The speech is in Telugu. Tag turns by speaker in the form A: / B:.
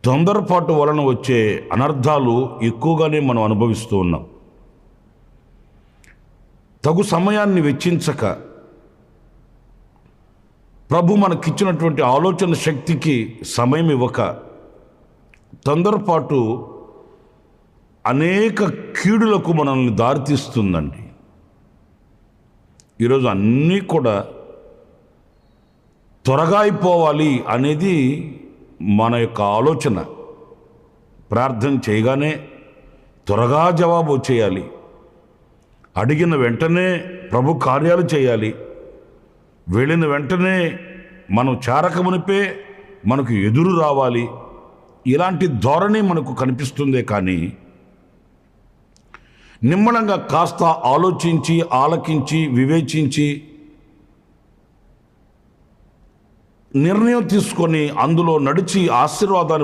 A: తొందరపాటు వలన వచ్చే అనర్థాలు ఎక్కువగానే మనం అనుభవిస్తూ ఉన్నాం. తగు సమయాన్ని వెచ్చించక ప్రభు మనకిచ్చినటువంటి ఆలోచన శక్తికి సమయం ఇవ్వక తొందరపాటు అనేక కీడులకు మనల్ని దారితీస్తుందండి. ఈరోజు అన్నీ కూడా త్వరగా అయిపోవాలి అనేది మన యొక్క ఆలోచన. ప్రార్థన చేయగానే త్వరగా జవాబు వచ్చేయాలి, అడిగిన వెంటనే ప్రభు కార్యాలు చేయాలి, వెళ్ళిన వెంటనే మనం చేరకమునిపే మనకు ఎదురు రావాలి. ఇలాంటి ధోరణి మనకు కనిపిస్తుందే కానీ నిమ్మలంగా కాస్త ఆలోచించి ఆలకించి వివేచించి నిర్ణయం తీసుకొని అందులో నడిచి ఆశీర్వాదాలు